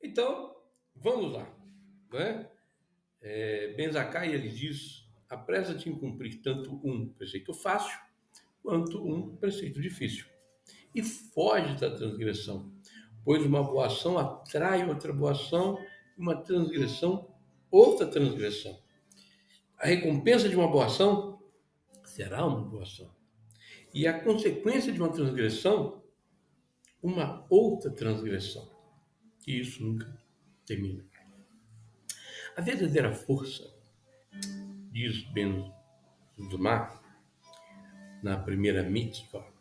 Então, vamos lá, né? Ben Zakkai, ele diz: apressa-te em cumprir tanto um preceito fácil quanto um preceito difícil. E foge da transgressão, pois uma boa ação atrai outra boa ação, e uma transgressão, outra transgressão. A recompensa de uma boa ação será uma boa ação. E a consequência de uma transgressão, uma outra transgressão. E isso nunca termina. A verdadeira força, diz Ben Zumar, na primeira mitzvah,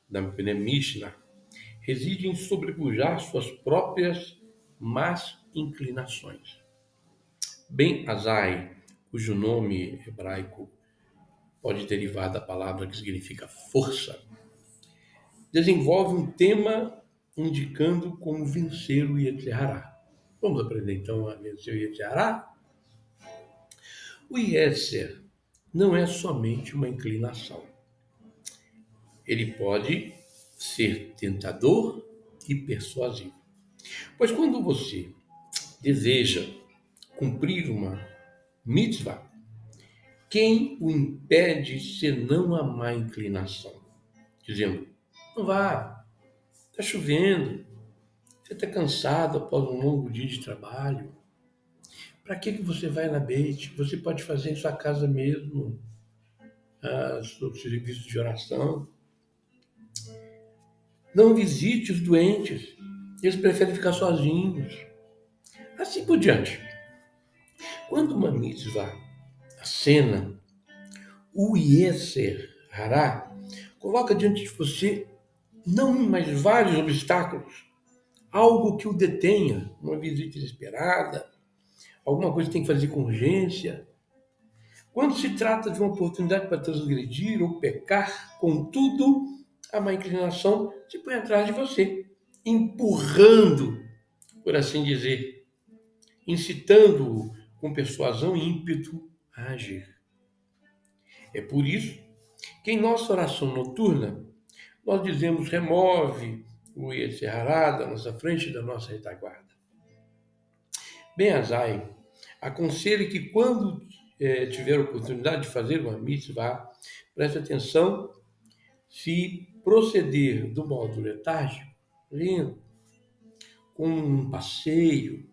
na primeira Mishnah, reside em sobrepujar suas próprias más inclinações. Ben Azai, cujo nome hebraico pode derivar da palavra que significa força, desenvolve um tema indicando como vencer o Yetzer Hará. Vamos aprender então a vencer o Yetzer Hará? O Yetzer não é somente uma inclinação. Ele pode ser tentador e persuasivo. Pois quando você deseja cumprir uma mitzvah, quem o impede senão a má inclinação? Dizendo: não vá, está chovendo, você está cansado após um longo dia de trabalho. Para que você vai na Beit? Você pode fazer em sua casa mesmo, seu serviço de oração. Não visite os doentes, eles preferem ficar sozinhos. Assim por diante. Quando uma mitzvah acena, o Yetzer Hará coloca diante de você não um, mas vários obstáculos. Algo que o detenha, uma visita inesperada, alguma coisa que tem que fazer com urgência. Quando se trata de uma oportunidade para transgredir ou pecar, contudo, a má inclinação se põe atrás de você, empurrando, por assim dizer, incitando-o com persuasão e ímpeto a agir. É por isso que em nossa oração noturna, nós dizemos: remove o Yetzer Hará da nossa frente e da nossa retaguarda. Ben Azai aconselha que quando tiver a oportunidade de fazer uma mitzvah, preste atenção se proceder do modo letárgico, lento, com um passeio,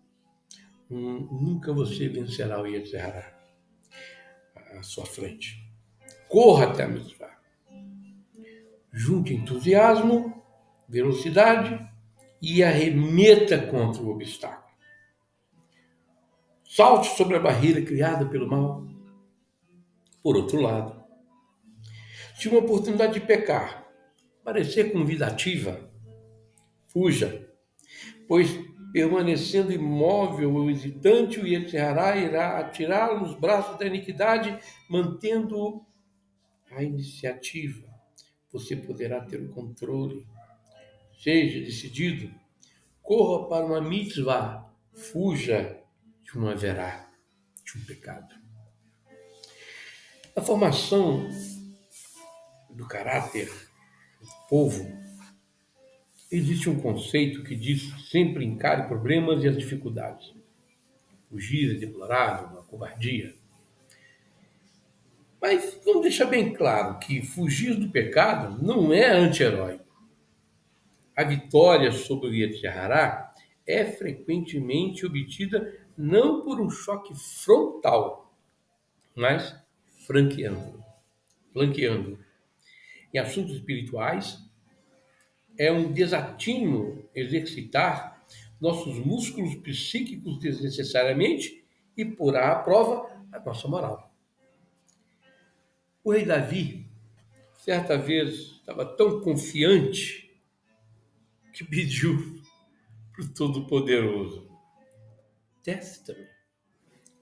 nunca você vencerá o Yetzer Hará à sua frente. Corra até a mitzvah. Junte entusiasmo, velocidade e arremeta contra o obstáculo. Salte sobre a barreira criada pelo mal. Por outro lado, se uma oportunidade de pecar parecer convidativa, fuja, pois permanecendo imóvel ou hesitante, o Yetzer Hará irá atirá-lo nos braços da iniquidade, mantendo a iniciativa. Você poderá ter o controle. Seja decidido, corra para uma mitzvah, fuja de um haverá, de um pecado. A formação do caráter do povo, existe um conceito que diz: sempre encare problemas e as dificuldades. Fugir é deplorável, uma covardia. Mas vamos deixar bem claro que fugir do pecado não é anti-heróico. A vitória sobre o Yetzer Hará é frequentemente obtida não por um choque frontal, mas flanqueando. Em assuntos espirituais, é um desatino exercitar nossos músculos psíquicos desnecessariamente e pôr à prova a nossa moral. O rei Davi, certa vez, estava tão confiante que pediu para o Todo-Poderoso: testa-me,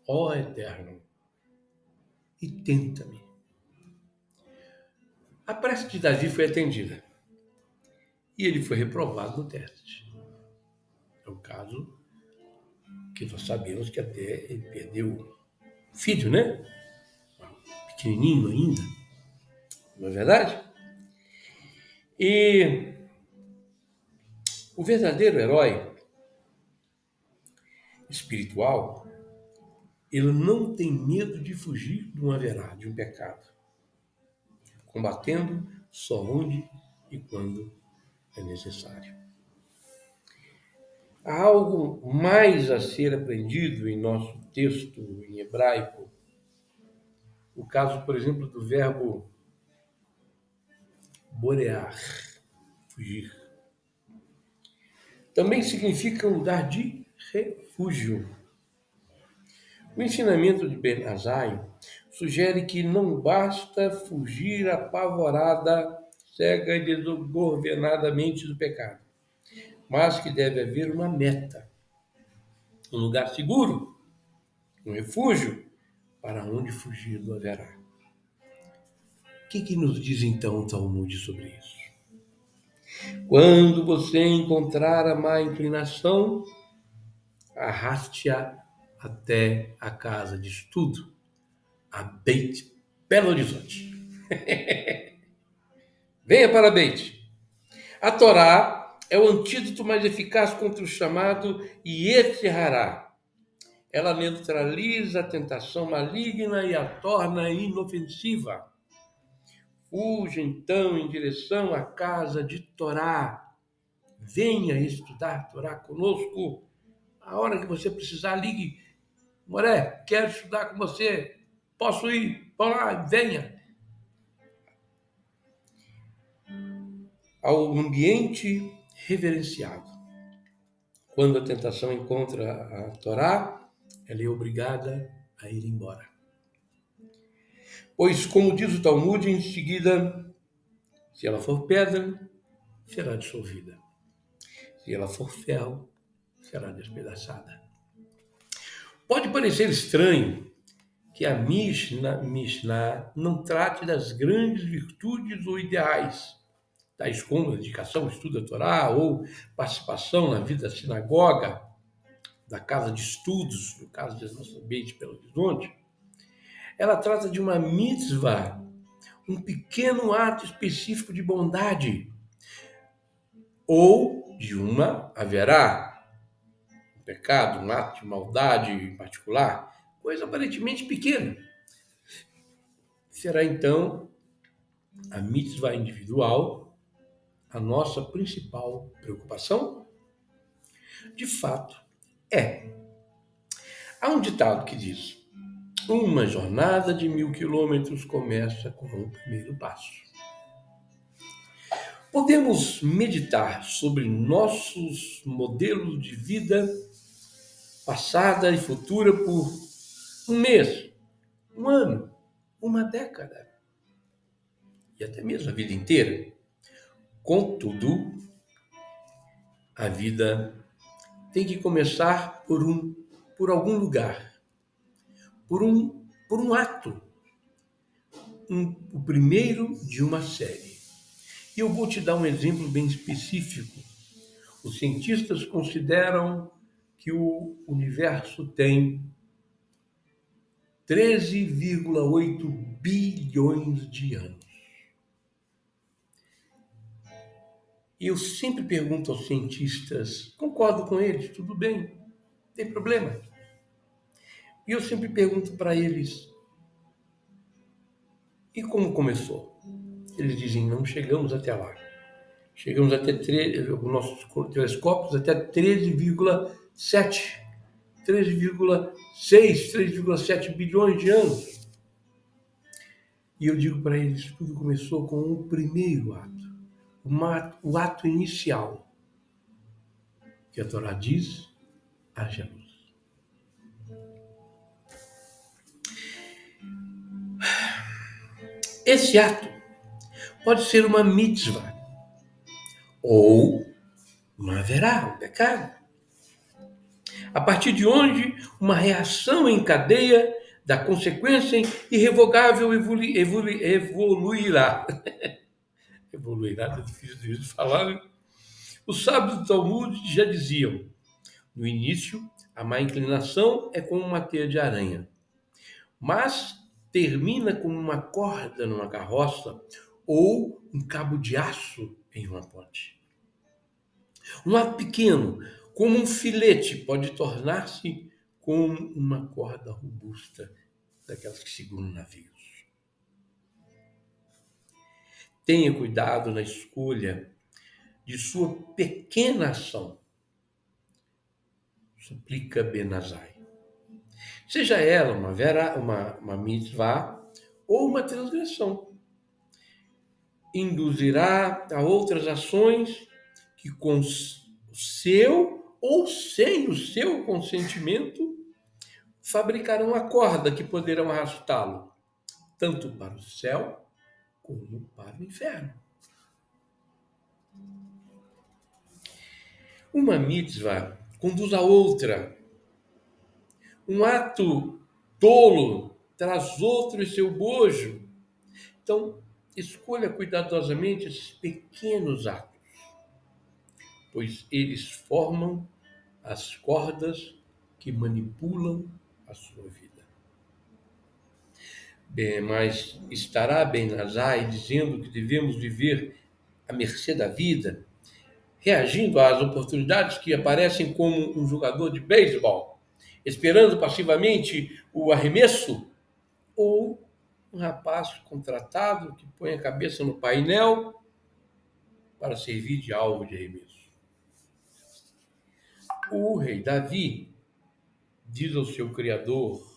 ó Eterno, e tenta-me. A prece de Davi foi atendida e ele foi reprovado no teste. É o caso que nós sabemos que até ele perdeu o filho, né? Pequenininho ainda, não é verdade? E o verdadeiro herói espiritual, ele não tem medo de fugir de um haverá, de um pecado, combatendo só onde e quando é necessário. Há algo mais a ser aprendido em nosso texto em hebraico. O caso, por exemplo, do verbo borear, fugir. Também significa lugar de refúgio. O ensinamento de Ben Azai sugere que não basta fugir apavorada, cega e desgovernadamente do pecado, mas que deve haver uma meta, um lugar seguro, um refúgio para onde fugir do haverá. O que nos diz então o Talmud sobre isso? Quando você encontrar a má inclinação, arraste-a até a casa de estudo, a Beit Belo Horizonte. Venha para Beit. A Torá é o antídoto mais eficaz contra o chamado Yetzer Hará. Ela neutraliza a tentação maligna e a torna inofensiva. Fuja então em direção à casa de Torá. Venha estudar Torá conosco. A hora que você precisar, ligue. Moré, quero estudar com você. Posso ir? Vamos lá, venha. Ao ambiente reverenciado. Quando a tentação encontra a Torá, ela é obrigada a ir embora. Pois, como diz o Talmud, em seguida, se ela for pedra, será dissolvida. Se ela for ferro, será despedaçada. Pode parecer estranho que a Mishnah não trate das grandes virtudes ou ideais, tais como dedicação, estudo da Torá ou participação na vida da sinagoga, da casa de estudos, no caso de nosso Beit Belo Horizonte. Ela trata de uma mitzvah, um pequeno ato específico de bondade, ou de uma haverá, um pecado, um ato de maldade em particular, coisa aparentemente pequena. Será então a mitzvah individual a nossa principal preocupação? De fato, é. Há um ditado que diz: uma jornada de 1000 quilômetros começa com o primeiro passo. Podemos meditar sobre nossos modelos de vida passada e futura por um mês, um ano, uma década e até mesmo a vida inteira. Contudo, a vida tem que começar por algum lugar, por um ato, o primeiro de uma série. E eu vou te dar um exemplo bem específico. Os cientistas consideram que o universo tem 13,8 bilhões de anos. E eu sempre pergunto aos cientistas, concordo com eles, tudo bem, não tem problema. E eu sempre pergunto para eles, e como começou? Eles dizem, não chegamos até lá. Chegamos até os nossos telescópios até 13,7, 13,6, 3,7 bilhões de anos. E eu digo para eles, tudo começou com o primeiro ato, o ato inicial, que a Torá diz, haja luz. Esse ato pode ser uma mitzvah ou uma haverá, um pecado. A partir de onde uma reação em cadeia da consequência irrevogável evoluirá. Evoluirá, é difícil de falar, né? Os sábios do Talmud já diziam, no início, a má inclinação é como uma teia de aranha, mas termina como uma corda numa carroça ou um cabo de aço em uma ponte. Um ato pequeno, Como um filete pode tornar-se como uma corda robusta daquelas que seguram navios. Tenha cuidado na escolha de sua pequena ação, suplica Ben-Azai. Seja ela uma mitzvah ou uma transgressão. Induzirá a outras ações que com o seu ou sem o seu consentimento fabricarão a corda que poderão arrastá-lo, tanto para o céu como para o inferno. Uma mitzvah conduz a outra. Um ato tolo traz outro em seu bojo. Então, escolha cuidadosamente esses pequenos atos, pois eles formam as cordas que manipulam a sua vida. Bem, mas estará Ben-Azai dizendo que devemos viver à mercê da vida, reagindo às oportunidades que aparecem como um jogador de beisebol, esperando passivamente o arremesso, ou um rapaz contratado que põe a cabeça no painel para servir de alvo de arremesso. O rei Davi diz ao seu Criador,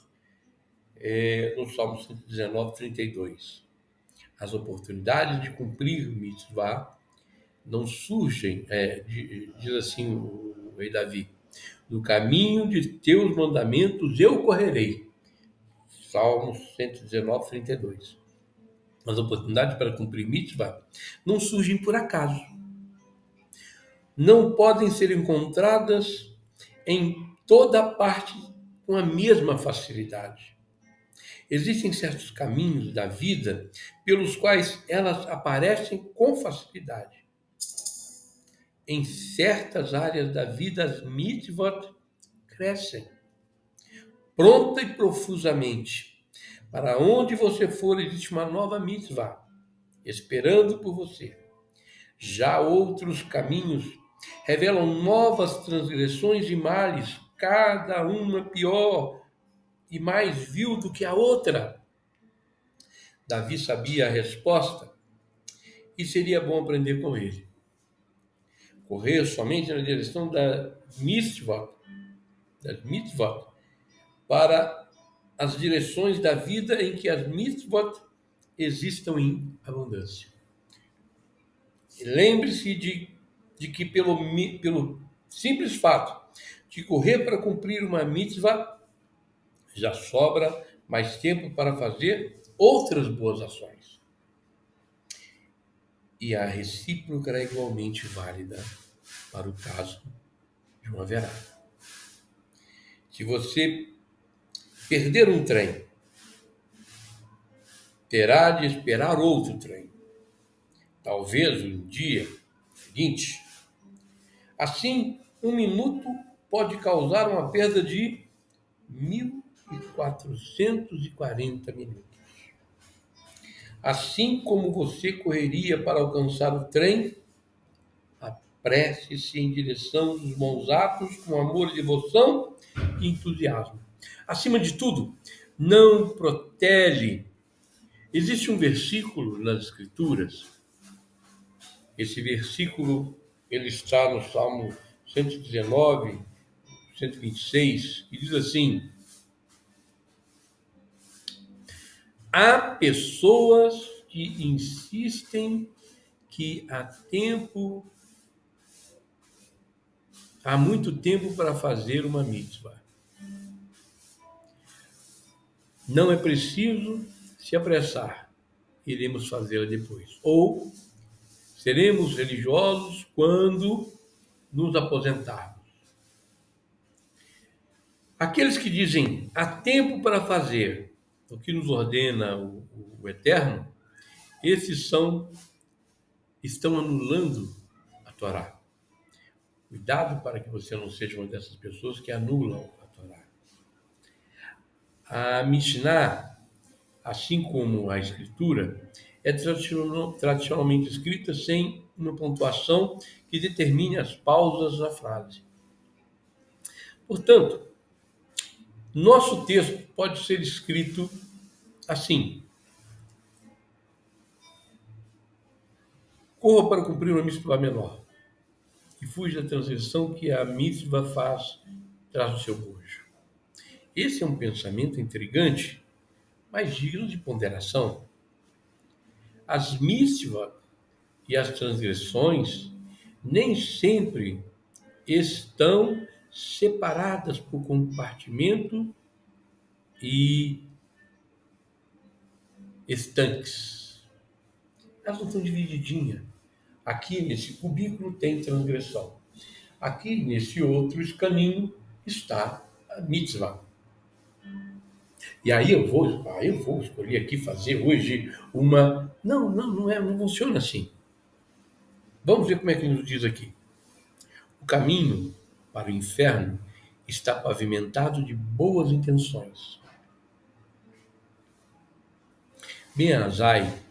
no Salmo 119, 32, as oportunidades de cumprir mitzvah não surgem, diz assim o rei Davi, no caminho de teus mandamentos eu correrei. Salmo 119, 32. As oportunidades para cumprir mitzvah não surgem por acaso. Não podem ser encontradas em toda parte com a mesma facilidade. Existem certos caminhos da vida pelos quais elas aparecem com facilidade. Em certas áreas da vida, as mitzvot crescem, pronta e profusamente. Para onde você for, existe uma nova mitzvah, esperando por você. Já outros caminhos revelam novas transgressões e males, cada uma pior e mais vil do que a outra. Davi sabia a resposta e seria bom aprender com ele. Correr somente na direção das mitzvot, para as direções da vida em que as mitzvot existam em abundância. Lembre-se de que pelo simples fato de correr para cumprir uma mitzvah, já sobra mais tempo para fazer outras boas ações. E a recíproca é igualmente válida para o caso de uma verá. Se você perder um trem, terá de esperar outro trem, talvez no dia seguinte. Assim, 1 minuto pode causar uma perda de 1.440 minutos. Assim como você correria para alcançar o trem, apresse-se em direção dos bons atos com amor e devoção e entusiasmo. Acima de tudo, não protele. Existe um versículo nas Escrituras. Esse versículo ele está no Salmo 119, 126, e diz assim: há pessoas que insistem que há muito tempo para fazer uma mitzvah. Não é preciso se apressar, iremos fazê-la depois. Ou seremos religiosos quando nos aposentarmos. Aqueles que dizem há tempo para fazer o que nos ordena o Eterno, esses estão anulando a Torá. Cuidado para que você não seja uma dessas pessoas que anulam a Torá. A Mishnah, assim como a Escritura, é tradicionalmente escrita sem uma pontuação que determine as pausas da frase. Portanto, nosso texto pode ser escrito assim: corra para cumprir uma mitzvah menor e fuja da transgressão que a mitzvah faz traz o seu bojo. Esse é um pensamento intrigante, mas digno de ponderação. As mitzvah e as transgressões nem sempre estão separadas por compartimento e estanques. Elas não estão divididinhas. Aqui nesse cubículo tem transgressão. Aqui nesse outro escaninho está a mitzvah. E aí eu vou escolher aqui fazer hoje uma... Não funciona assim. Vamos ver como é que nos diz aqui. O caminho para o inferno está pavimentado de boas intenções. Ben Azai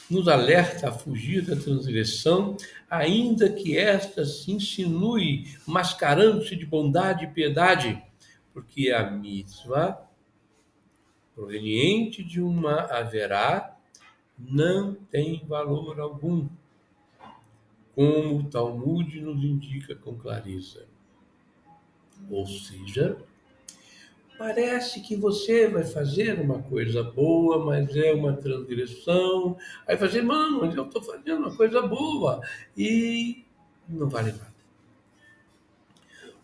nos alerta a fugir da transgressão, ainda que esta se insinue mascarando-se de bondade e piedade, porque a mitzvah, proveniente de uma haverá, não tem valor algum, como o Talmud nos indica com clareza. Ou seja, parece que você vai fazer uma coisa boa, mas é uma transgressão. Aí vai dizer, mano, mas eu estou fazendo uma coisa boa e não vale nada.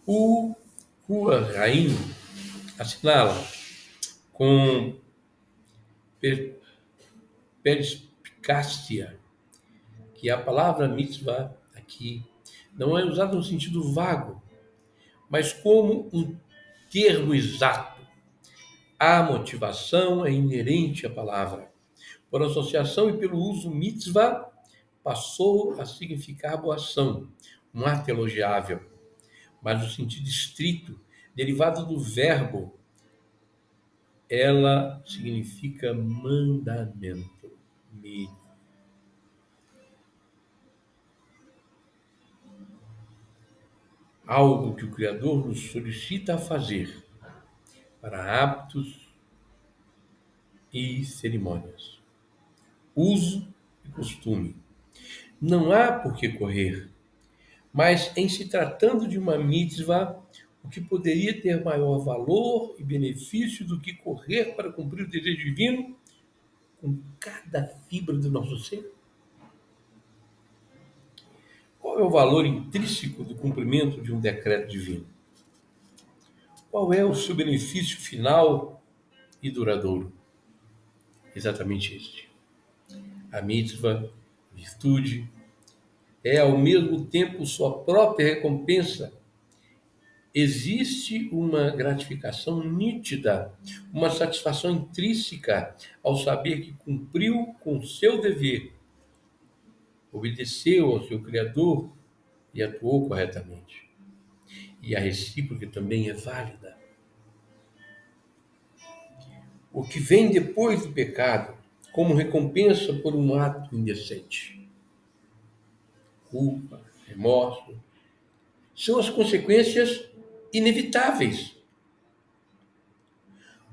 O Raim assinala com perspicácia que a palavra mitzvah aqui não é usada no sentido vago, mas como um termo exato. A motivação é inerente à palavra. Por associação e pelo uso, mitzvah passou a significar boa ação, um ato elogiável, mas no sentido estrito, derivado do verbo, ela significa mandamento. Algo que o Criador nos solicita a fazer para hábitos e cerimônias. Uso e costume. Não há por que correr, mas em se tratando de uma mitzvah, o que poderia ter maior valor e benefício do que correr para cumprir o desejo divino com cada fibra do nosso ser? Qual é o valor intrínseco do cumprimento de um decreto divino? Qual é o seu benefício final e duradouro? Exatamente este. A mitzvah, virtude, é ao mesmo tempo sua própria recompensa. Existe uma gratificação nítida, uma satisfação intrínseca ao saber que cumpriu com o seu dever, obedeceu ao seu Criador e atuou corretamente. E a recíproca também é válida. O que vem depois do pecado, como recompensa por um ato indecente, culpa, remorso, são as consequências inevitáveis.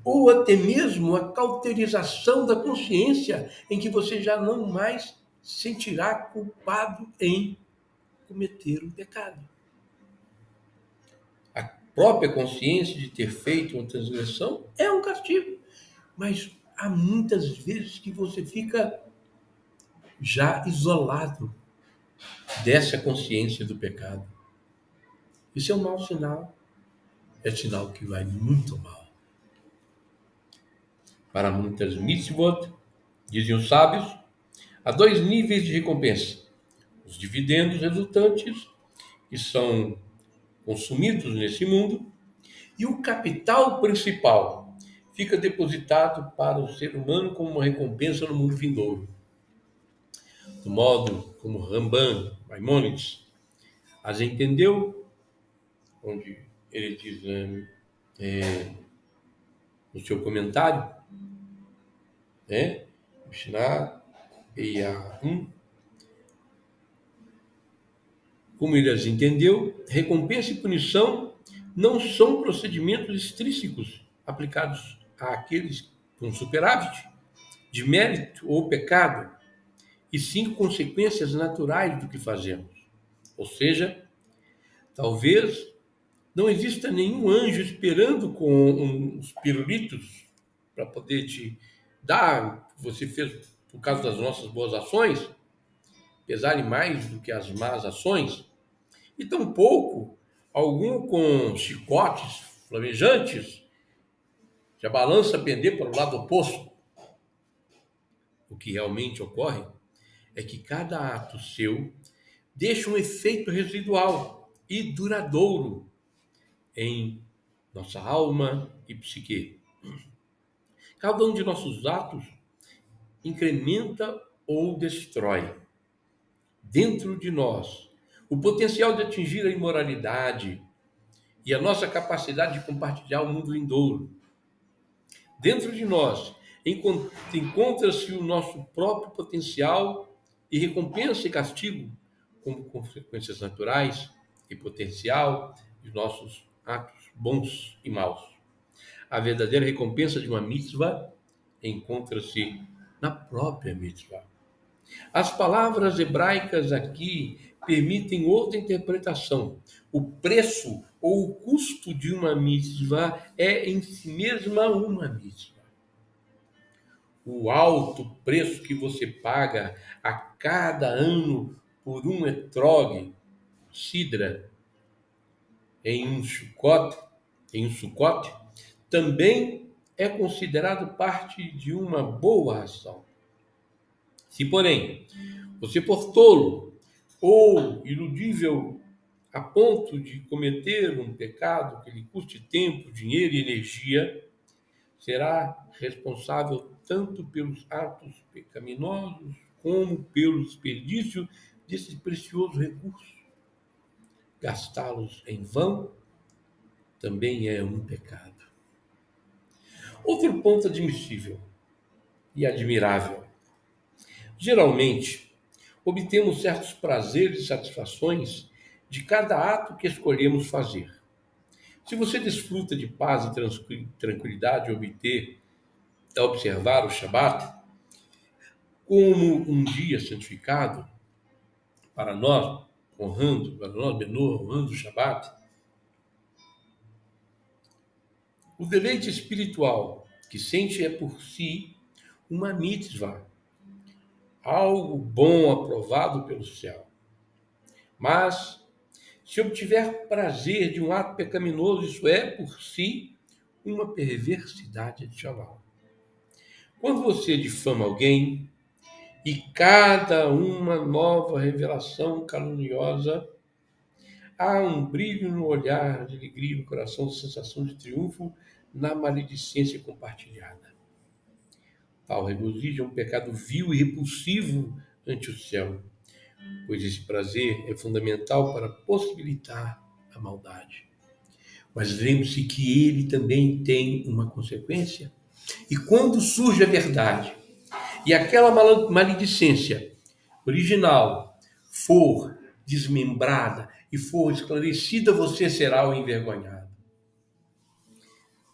Ou até mesmo a cauterização da consciência, em que você já não mais se sentirá culpado em cometer um pecado. A própria consciência de ter feito uma transgressão é um castigo, mas há muitas vezes que você fica já isolado dessa consciência do pecado. Isso é um mau sinal. É sinal que vai muito mal. Para muitas mitzvot, dizem os sábios, há dois níveis de recompensa. Os dividendos resultantes, que são consumidos nesse mundo, e o capital principal fica depositado para o ser humano como uma recompensa no mundo vindouro. Do modo como Ramban, Maimônides, as entendeu, onde ele diz no seu comentário, Mishnah Eia 1, como ele as entendeu, recompensa e punição não são procedimentos extrínsecos aplicados àqueles com superávit, de mérito ou pecado, e sim consequências naturais do que fazemos. Ou seja, talvez não exista nenhum anjo esperando com uns pirulitos para poder te dar o que você fez por causa das nossas boas ações, pesarem mais do que as más ações, e tampouco algum com chicotes flamejantes, já balança pender para o lado oposto. O que realmente ocorre é que cada ato seu deixa um efeito residual e duradouro em nossa alma e psique. Cada um de nossos atos incrementa ou destrói dentro de nós o potencial de atingir a imoralidade e a nossa capacidade de compartilhar o mundo vindouro. Dentro de nós encontra-se o nosso próprio potencial e recompensa e castigo como consequências naturais e potencial de nossos atos bons e maus. A verdadeira recompensa de uma mitzvah encontra-se na própria mitzvah. As palavras hebraicas aqui permitem outra interpretação. O preço ou o custo de uma mitzvah é em si mesma uma mitzvah. O alto preço que você paga a cada ano por um etrog, sidra, em um Sukkot, também é considerado parte de uma boa ação. Se, porém, você for tolo ou iludível a ponto de cometer um pecado que lhe custe tempo, dinheiro e energia, será responsável tanto pelos atos pecaminosos como pelo desperdício desse precioso recurso. Gastá-los em vão também é um pecado. Outro ponto admissível e admirável. Geralmente, obtemos certos prazeres e satisfações de cada ato que escolhemos fazer. Se você desfruta de paz e tranquilidade ao observar o Shabat como um dia santificado para nós, honrando o Shabat, o deleite espiritual que sente é por si uma mitzvah, algo bom aprovado pelo céu. Mas, se obtiver prazer de um ato pecaminoso, isso é por si uma perversidade adicional. Quando você difama alguém, e cada uma nova revelação caluniosa, há um brilho no olhar, de alegria no coração, sensação de triunfo na maledicência compartilhada. Tal regozijo é um pecado vil e repulsivo ante o céu, pois esse prazer é fundamental para possibilitar a maldade. Mas lembre-se que ele também tem uma consequência. E quando surge a verdade, e aquela maledicência original for desmembrada e for esclarecida, você será o envergonhado.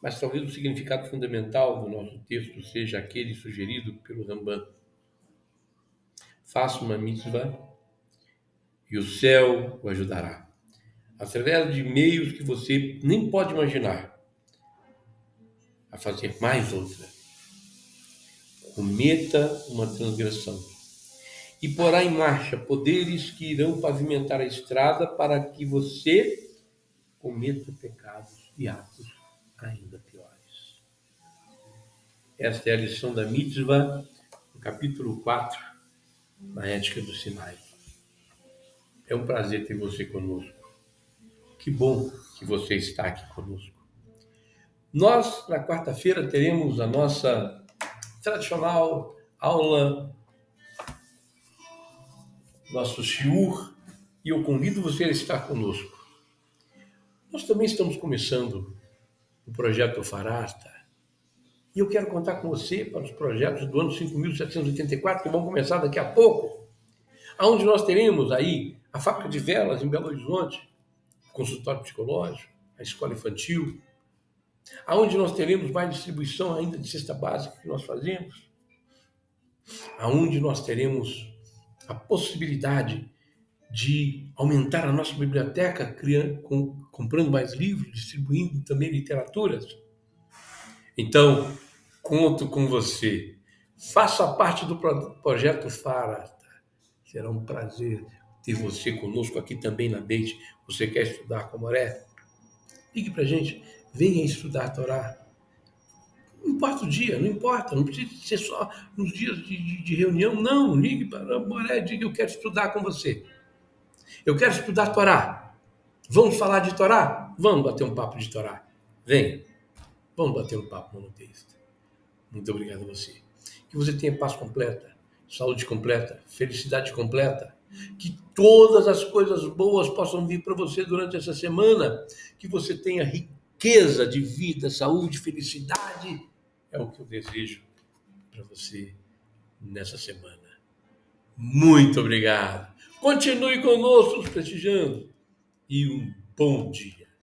Mas talvez o significado fundamental do nosso texto seja aquele sugerido pelo Rambam. Faça uma mitzvah e o céu o ajudará, através de meios que você nem pode imaginar, a fazer mais outra. Cometa uma transgressão e porá em marcha poderes que irão pavimentar a estrada para que você cometa pecados e atos ainda piores. Esta é a lição da mitzvah, no capítulo 4, na Ética do Sinai. É um prazer ter você conosco. Que bom que você está aqui conosco. Nós, na quarta-feira, teremos a nossa tradicional aula, nosso shiur, e eu convido você a estar conosco. Nós também estamos começando o projeto Farasta, e eu quero contar com você para os projetos do ano 5.784, que vão começar daqui a pouco, onde nós teremos aí a fábrica de velas em Belo Horizonte, consultório psicológico, a escola infantil, aonde nós teremos mais distribuição ainda de cesta básica que nós fazemos, aonde nós teremos a possibilidade de aumentar a nossa biblioteca, comprando mais livros, distribuindo também literaturas. Então, conto com você. Faça parte do projeto FARA. Será um prazer ter você conosco aqui também na Beit. Você quer estudar com a Moré? Ligue para a gente. Venha estudar a Torá. Não importa o dia, não importa. Não precisa ser só nos dias de reunião. Não, ligue para a Moré e diga: eu quero estudar com você. Eu quero estudar Torá. Vamos falar de Torá? Vamos bater um papo de Torá. Venha. Vamos bater um papo monoteísta. Muito obrigado a você. Que você tenha paz completa, saúde completa, felicidade completa. Que todas as coisas boas possam vir para você durante essa semana. Que você tenha riqueza de vida, saúde, felicidade. É o que eu desejo para você nessa semana. Muito obrigado. Continue conosco, nos prestigiando. E um bom dia.